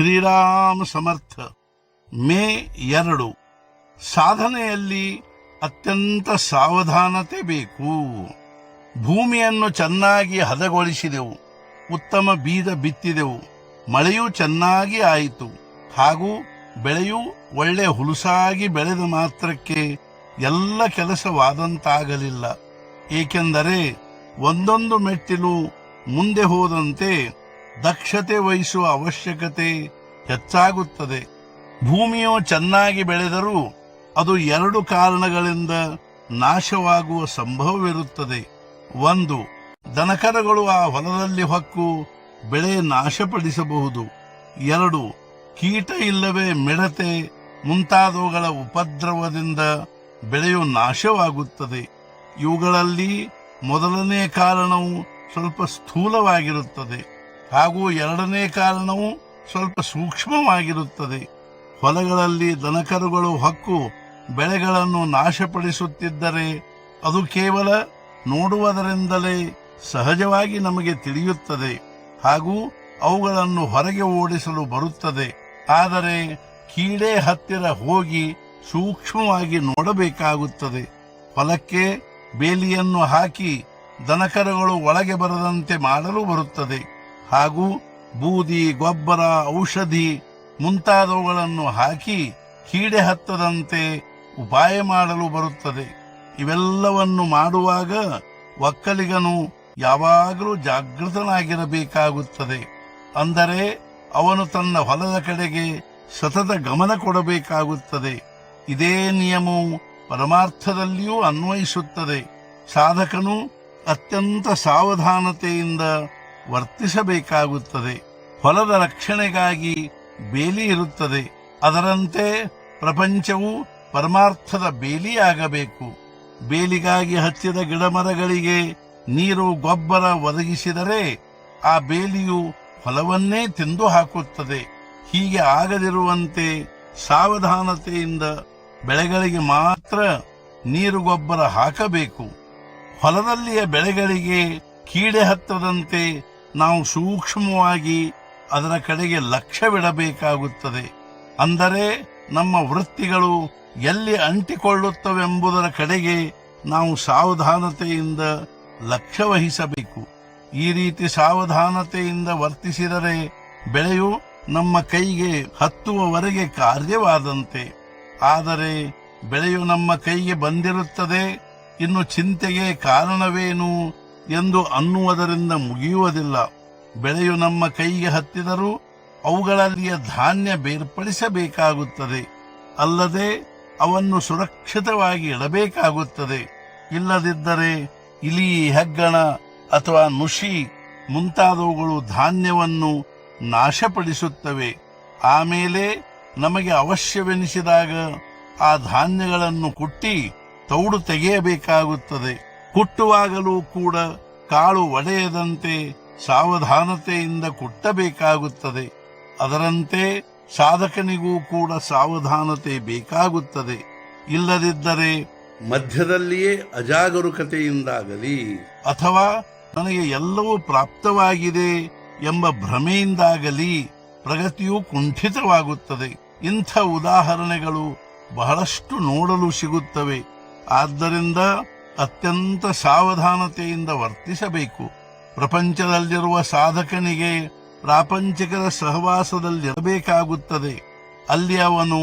ಶ್ರೀರಾಮ ಸಮರ್ಥ. ಮೇ 2. ಸಾಧನೆಯಲ್ಲಿ ಅತ್ಯಂತ ಸಾವಧಾನತೆ ಬೇಕು. ಭೂಮಿಯನ್ನು ಚೆನ್ನಾಗಿ ಹದಗೊಳಿಸಿದೆವು, ಉತ್ತಮ ಬೀಜ ಬಿತ್ತಿದೆವು, ಮಳೆಯೂ ಚೆನ್ನಾಗಿ ಆಯಿತು, ಹಾಗೂ ಬೆಳೆಯೂ ಒಳ್ಳೆ ಹುಲುಸಾಗಿ ಬೆಳೆದ ಮಾತ್ರಕ್ಕೆ ಎಲ್ಲ ಕೆಲಸವಾದಂತಾಗಲಿಲ್ಲ. ಏಕೆಂದರೆ ಒಂದೊಂದು ಮೆಟ್ಟಿಲು ಮುಂದೆ ಹೋದಂತೆ ದಕ್ಷತೆ ವಹಿಸುವ ಅವಶ್ಯಕತೆ ಹೆಚ್ಚಾಗುತ್ತದೆ. ಭೂಮಿಯು ಚೆನ್ನಾಗಿ ಬೆಳೆದರೂ ಅದು 2 ಕಾರಣಗಳಿಂದ ನಾಶವಾಗುವ ಸಂಭವವಿರುತ್ತದೆ. 1. ದನಕರಗಳು ಆ ಹೊಲದಲ್ಲಿ ಹೊಕ್ಕು ಬೆಳೆ ನಾಶಪಡಿಸಬಹುದು. 2. ಕೀಟ ಇಲ್ಲವೇ ಮಿಡತೆ ಮುಂತಾದವುಗಳ ಉಪದ್ರವದಿಂದ ಬೆಳೆಯು ನಾಶವಾಗುತ್ತದೆ. ಇವುಗಳಲ್ಲಿ ಮೊದಲನೇ ಕಾರಣವು ಸ್ವಲ್ಪ ಸ್ಥೂಲವಾಗಿರುತ್ತದೆ, ಹಾಗೂ 2ನೇ ಕಾರಣವು ಸ್ವಲ್ಪ ಸೂಕ್ಷ್ಮವಾಗಿರುತ್ತದೆ. ಹೊಲಗಳಲ್ಲಿ ದನಕರುಗಳು ಹೊಕ್ಕು ಬೆಳೆಗಳನ್ನು ನಾಶಪಡಿಸುತ್ತಿದ್ದರೆ ಅದು ಕೇವಲ ನೋಡುವುದರಿಂದಲೇ ಸಹಜವಾಗಿ ನಮಗೆ ತಿಳಿಯುತ್ತದೆ, ಹಾಗೂ ಅವುಗಳನ್ನು ಹೊರಗೆ ಓಡಿಸಲು ಬರುತ್ತದೆ. ಆದರೆ ಕೀಡೆ ಹತ್ತಿರ ಹೋಗಿ ಸೂಕ್ಷ್ಮವಾಗಿ ನೋಡಬೇಕಾಗುತ್ತದೆ. ಹೊಲಕ್ಕೆ ಬೇಲಿಯನ್ನು ಹಾಕಿ ದನಕರುಗಳು ಒಳಗೆ ಬರದಂತೆ ಮಾಡಲು ಬರುತ್ತದೆ, ಹಾಗೂ ಬೂದಿ, ಗೊಬ್ಬರ, ಔಷಧಿ ಮುಂತಾದವುಗಳನ್ನು ಹಾಕಿ ಕೀಡೆ ಹತ್ತದಂತೆ ಉಪಾಯ ಮಾಡಲು ಬರುತ್ತದೆ. ಇವೆಲ್ಲವನ್ನು ಮಾಡುವಾಗ ಒಕ್ಕಲಿಗನು ಯಾವಾಗಲೂ ಜಾಗೃತನಾಗಿರಬೇಕಾಗುತ್ತದೆ. ಅಂದರೆ ಅವನು ತನ್ನ ಹೊಲದ ಕಡೆಗೆ ಸತತ ಗಮನ ಕೊಡಬೇಕಾಗುತ್ತದೆ. ಇದೇ ನಿಯಮವು ಪರಮಾರ್ಥದಲ್ಲಿಯೂ ಅನ್ವಯಿಸುತ್ತದೆ. ಸಾಧಕನು ಅತ್ಯಂತ ಸಾವಧಾನತೆಯಿಂದ ವರ್ತಿಸಬೇಕಾಗುತ್ತದೆ. ಹೊಲದ ರಕ್ಷಣೆಗಾಗಿ ಬೇಲಿ ಇರುತ್ತದೆ, ಅದರಂತೆ ಪ್ರಪಂಚವು ಪರಮಾರ್ಥದ ಬೇಲಿಯಾಗಬೇಕು. ಬೇಲಿಗಾಗಿ ಹಚ್ಚಿದ ಗಿಡಮರಗಳಿಗೆ ನೀರು, ಗೊಬ್ಬರ ಒದಗಿಸಿದರೆ ಆ ಬೇಲಿಯು ಹೊಲವನ್ನೇ ತಿಂದು ಹಾಕುತ್ತದೆ. ಹೀಗೆ ಆಗದಿರುವಂತೆ ಸಾವಧಾನತೆಯಿಂದ ಬೆಳೆಗಳಿಗೆ ಮಾತ್ರ ನೀರು, ಗೊಬ್ಬರ ಹಾಕಬೇಕು. ಹೊಲದಲ್ಲಿಯ ಬೆಳೆಗಳಿಗೆ ಕೀಡೆ ಹತ್ತದಂತೆ ನಾವು ಸೂಕ್ಷ್ಮವಾಗಿ ಅದರ ಕಡೆಗೆ ಲಕ್ಷ್ಯವಿಡಬೇಕಾಗುತ್ತದೆ. ಅಂದರೆ ನಮ್ಮ ವೃತ್ತಿಗಳು ಎಲ್ಲಿ ಅಂಟಿಕೊಳ್ಳುತ್ತವೆಂಬುದರ ಕಡೆಗೆ ನಾವು ಸಾವಧಾನತೆಯಿಂದ ಲಕ್ಷ್ಯ ವಹಿಸಬೇಕು. ಈ ರೀತಿ ಸಾವಧಾನತೆಯಿಂದ ವರ್ತಿಸಿದರೆ ಬೆಳೆಯು ನಮ್ಮ ಕೈಗೆ ಹತ್ತುವವರೆಗೆ ಕಾರ್ಯವಾದಂತೆ. ಆದರೆ ಬೆಳೆಯು ನಮ್ಮ ಕೈಗೆ ಬಂದಿರುತ್ತದೆ, ಇನ್ನು ಚಿಂತೆಗೆ ಕಾರಣವೇನು ಎಂದು ಅನ್ನುವುದರಿಂದ ಮುಗಿಯುವುದಿಲ್ಲ. ಬೆಳೆಯು ನಮ್ಮ ಕೈಗೆ ಹತ್ತಿದರೂ ಅವುಗಳಲ್ಲಿಯ ಧಾನ್ಯ ಬೇರ್ಪಡಿಸಬೇಕಾಗುತ್ತದೆ, ಅಲ್ಲದೆ ಅವನ್ನು ಸುರಕ್ಷಿತವಾಗಿ ಇಡಬೇಕಾಗುತ್ತದೆ. ಇಲ್ಲದಿದ್ದರೆ ಇಲಿ, ಹೆಗ್ಗಣ ಅಥವಾ ನುಷಿ ಮುಂತಾದವುಗಳು ಧಾನ್ಯವನ್ನು ನಾಶಪಡಿಸುತ್ತವೆ. ಆಮೇಲೆ ನಮಗೆ ಅವಶ್ಯವೆನಿಸಿದಾಗ ಆ ಧಾನ್ಯಗಳನ್ನು ಕುಟ್ಟಿ ತೌಡು ತೆಗೆಯಬೇಕಾಗುತ್ತದೆ. ಕುಟ್ಟುವಾಗಲೂ ಕೂಡ ಕಾಳು ಒಡೆಯದಂತೆ ಸಾವಧಾನತೆಯಿಂದ ಕುಟ್ಟಬೇಕಾಗುತ್ತದೆ. ಅದರಂತೆ ಸಾಧಕನಿಗೂ ಕೂಡ ಸಾವಧಾನತೆ ಬೇಕಾಗುತ್ತದೆ. ಇಲ್ಲದಿದ್ದರೆ ಮಧ್ಯದಲ್ಲಿಯೇ ಅಜಾಗರೂಕತೆಯಿಂದಾಗಲಿ ಅಥವಾ ನನಗೆ ಎಲ್ಲವೂ ಪ್ರಾಪ್ತವಾಗಿದೆ ಎಂಬ ಭ್ರಮೆಯಿಂದಾಗಲಿ ಪ್ರಗತಿಯು ಕುಂಠಿತವಾಗುತ್ತದೆ. ಇಂಥ ಉದಾಹರಣೆಗಳು ಬಹಳಷ್ಟು ನೋಡಲು ಸಿಗುತ್ತವೆ. ಆದ್ದರಿಂದ ಅತ್ಯಂತ ಸಾವಧಾನತೆಯಿಂದ ವರ್ತಿಸಬೇಕು. ಪ್ರಪಂಚದಲ್ಲಿರುವ ಸಾಧಕನಿಗೆ ಪ್ರಾಪಂಚಿಕರ ಸಹವಾಸದಲ್ಲಿರಬೇಕಾಗುತ್ತದೆ. ಅಲ್ಲಿ ಅವನು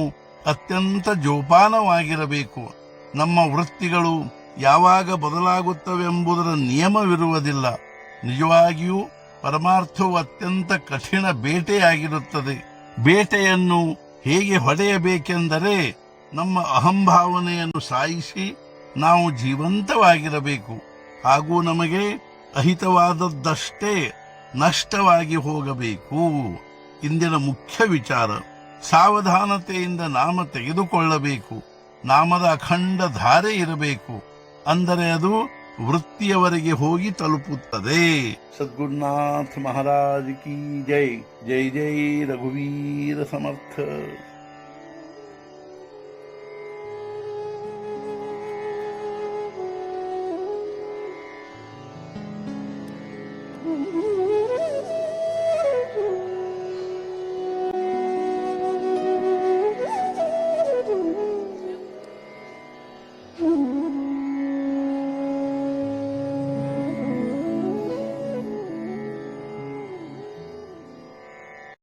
ಅತ್ಯಂತ ಜೋಪಾನವಾಗಿರಬೇಕು. ನಮ್ಮ ವೃತ್ತಿಗಳು ಯಾವಾಗ ಬದಲಾಗುತ್ತವೆಂಬುದರ ನಿಯಮವಿರುವುದಿಲ್ಲ. ನಿಜವಾಗಿಯೂ ಪರಮಾರ್ಥವು ಅತ್ಯಂತ ಕಠಿಣ ಬೇಟೆಯಾಗಿರುತ್ತದೆ. ಬೇಟೆಯನ್ನು ಹೇಗೆ ಹೊಡೆಯಬೇಕೆಂದರೆ ನಮ್ಮ ಅಹಂಭಾವನೆಯನ್ನು ಸಾಯಿಸಿ ನಾವು ಜೀವಂತವಾಗಿರಬೇಕು, ಹಾಗೂ ನಮಗೆ ಅಹಿತವಾದದ್ದಷ್ಟೇ ನಷ್ಟವಾಗಿ ಹೋಗಬೇಕು. ಇಂದಿನ ಮುಖ್ಯ ವಿಚಾರ, ಸಾವಧಾನತೆಯಿಂದ ನಾಮ ತೆಗೆದುಕೊಳ್ಳಬೇಕು. ನಾಮದ ಅಖಂಡ ಧಾರೆ ಇರಬೇಕು, ಅಂದರೆ ಅದು ವೃತ್ತಿಯವರೆಗೆ ಹೋಗಿ ತಲುಪುತ್ತದೆ. ಸದ್ಗುರುನಾಥ ಮಹಾರಾಜ್ ಕಿ ಜೈ. ಜೈ ಜೈ ರಘುವೀರ ಸಮರ್ಥ.